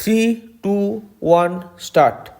3, 2, 1, start.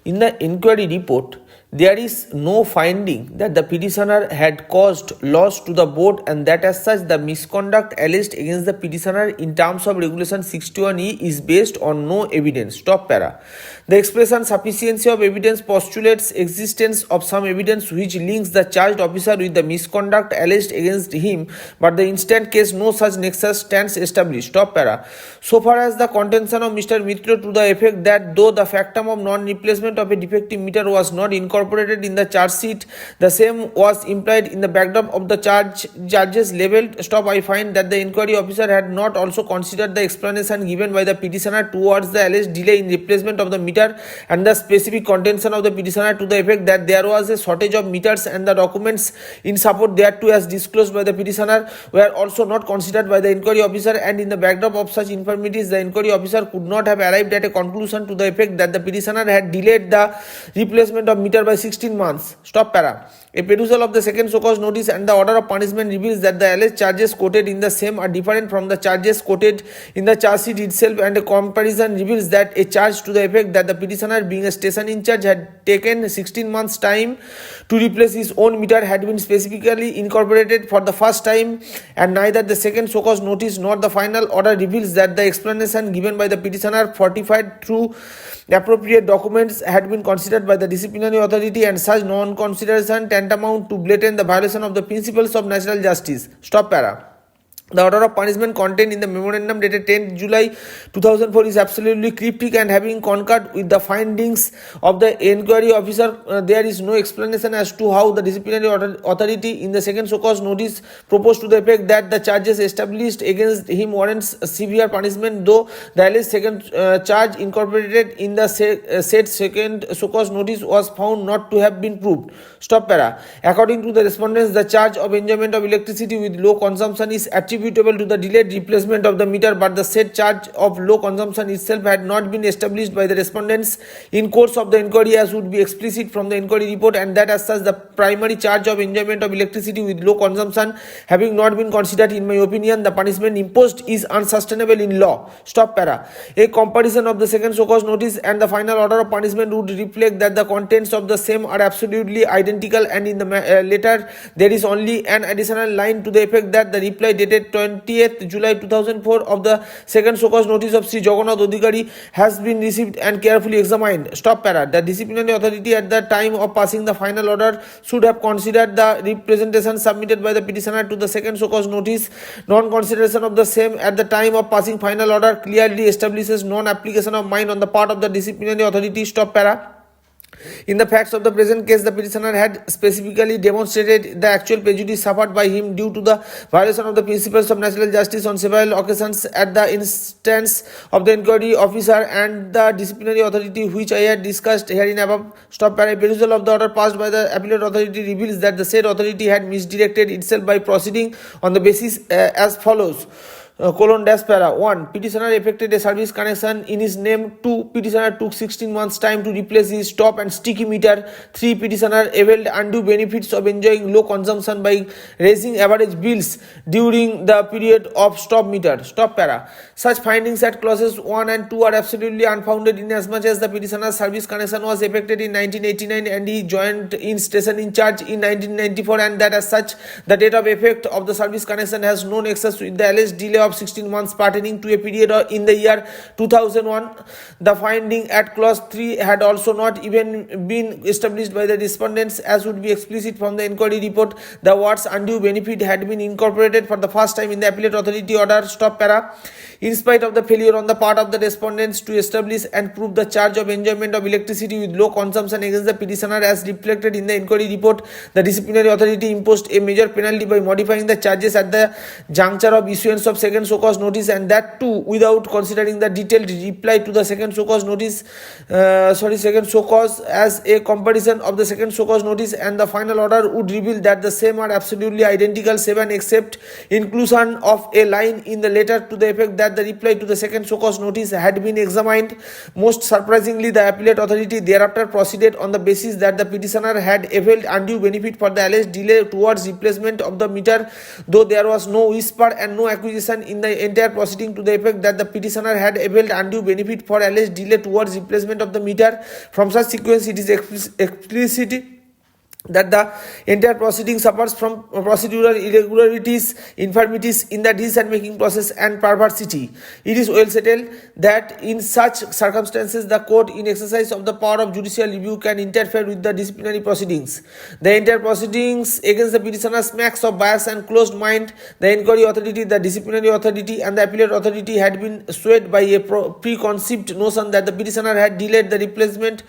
In the inquiry report, there is no finding that the petitioner had caused loss to the board and that as such the misconduct alleged against the petitioner in terms of regulation 61E is based on no evidence. Stop para. The expression sufficiency of evidence postulates existence of some evidence which links the charged officer with the misconduct alleged against him, but the instant case no such nexus stands established. Stop para. So far as the contention of Mr. Mitra to the effect that though the factum of non-replacement of a defective meter was not incorporated in the charge sheet, the same was implied in the backdrop of the charges leveled. Stop. I find that the inquiry officer had not also considered the explanation given by the petitioner towards the alleged delay in replacement of the meter and the specific contention of the petitioner to the effect that there was a shortage of meters and the documents in support thereto as disclosed by the petitioner were also not considered by the inquiry officer, and in the backdrop of such infirmities the inquiry officer could not have arrived at a conclusion to the effect that the petitioner had delayed the replacement of meter by 16 months. Stop para. A perusal of the second so cause notice and the order of punishment reveals that the alleged charges quoted in the same are different from the charges quoted in the charge sheet itself, and a comparison reveals that a charge to the effect that the petitioner, being a station in charge, had taken 16 months time to replace his own meter had been specifically incorporated for the first time, and neither the second so cause notice nor the final order reveals that the explanation given by the petitioner fortified through appropriate documents had been considered by the disciplinary authority, and such non-consideration tantamount to blatant the violation of the principles of natural justice. Stop para. The order of punishment contained in the memorandum dated 10 July 2004 is absolutely cryptic, and having concurred with the findings of the inquiry officer, there is no explanation as to how the disciplinary authority in the second so cause notice proposed to the effect that the charges established against him warrants severe punishment, though the alleged second charge incorporated in the said second so cause notice was found not to have been proved. Stop para. According to the respondents, the charge of enjoyment of electricity with low consumption is attributable to the delayed replacement of the meter, but the said charge of low consumption itself had not been established by the respondents in course of the inquiry, as would be explicit from the inquiry report, and that as such the primary charge of enjoyment of electricity with low consumption having not been considered, in my opinion, the punishment imposed is unsustainable in law. Stop para. A comparison of the second so cause notice and the final order of punishment would reflect that the contents of the same are absolutely identical, and in the latter there is only an additional line to the effect that the reply dated 20th July 2004 of the second so cause notice of Sri Jagannath Adhikari has been received and carefully examined. Stop para. The disciplinary authority at the time of passing the final order should have considered the representation submitted by the petitioner to the second so cause notice. Non-consideration of the same at the time of passing final order clearly establishes non-application of mind on the part of the disciplinary authority. Stop para. In the facts of the present case, the petitioner had specifically demonstrated the actual prejudice suffered by him due to the violation of the principles of natural justice on several occasions at the instance of the inquiry officer and the disciplinary authority, which I had discussed herein above. Stop para. A perusal of the order passed by the appellate authority reveals that the said authority had misdirected itself by proceeding on the basis as follows. Para. 1. Petitioner effected a service connection in his name. 2. Petitioner took 16 months time to replace his stop and sticky meter. 3. Petitioner availed undue benefits of enjoying low consumption by raising average bills during the period of stop meter. Stop para. Such findings at clauses 1 and 2 are absolutely unfounded, inasmuch as the petitioner's service connection was effected in 1989 and he joined in station in charge in 1994, and that as such the date of effect of the service connection has no nexus with the alleged delay of 16 months pertaining to a period in the year 2001. The finding at clause 3 had also not even been established by the respondents, as would be explicit from the inquiry report. The words undue benefit had been incorporated for the first time in the appellate authority order. Stop para. In spite of the failure on the part of the respondents to establish and prove the charge of enjoyment of electricity with low consumption against the petitioner as reflected in the inquiry report, the disciplinary authority imposed a major penalty by modifying the charges at the juncture of issuance of second so cause notice, and that too without considering the detailed reply to the second so cause notice, second so cause. As a comparison of the second so cause notice and the final order would reveal that the same are absolutely identical, 7 except inclusion of a line in the letter to the effect that the reply to the second so cause notice had been examined. Most surprisingly, the appellate authority thereafter proceeded on the basis that the petitioner had availed undue benefit for the alleged delay towards replacement of the meter, though there was no whisper and no accusation allegation in the entire proceeding to the effect that the petitioner had availed undue benefit for alleged delay towards replacement of the meter. From such sequence, it is explicit that the entire proceeding suffers from procedural irregularities, infirmities in the decision-making process and perversity. It is well settled that in such circumstances the court, in exercise of the power of judicial review, can interfere with the disciplinary proceedings. The entire proceedings against the petitioner smacks of bias and closed mind. The inquiry authority, the disciplinary authority and the appellate authority had been swayed by a preconceived notion that the petitioner had delayed the replacement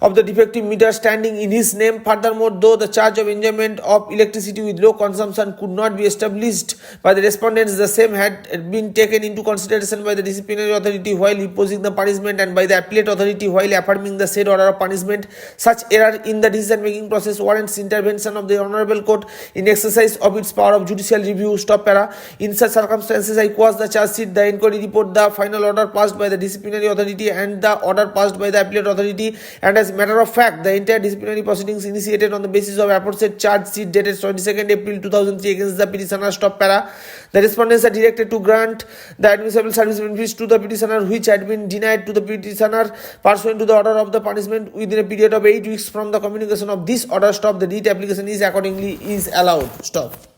of the defective meter standing in his name. Furthermore, though the charge of enjoyment of electricity with low consumption could not be established by the respondents, the same had been taken into consideration by the disciplinary authority while imposing the punishment and by the appellate authority while affirming the said order of punishment. Such error in the decision-making process warrants intervention of the Honorable Court in exercise of its power of judicial review. Stop para. In such circumstances, I quash the charge sheet, the inquiry report, the final order passed by the disciplinary authority and the order passed by the appellate authority, and as a matter of fact, the entire disciplinary proceedings initiated on the basis of aforesaid charge sheet dated 22nd April 2003 against the petitioner. Stop para. The respondents are directed to grant the admissible service benefits to the petitioner which had been denied to the petitioner pursuant to the order of the punishment within a period of 8 weeks from the communication of this order. Stop. The writ application is accordingly allowed. Stop.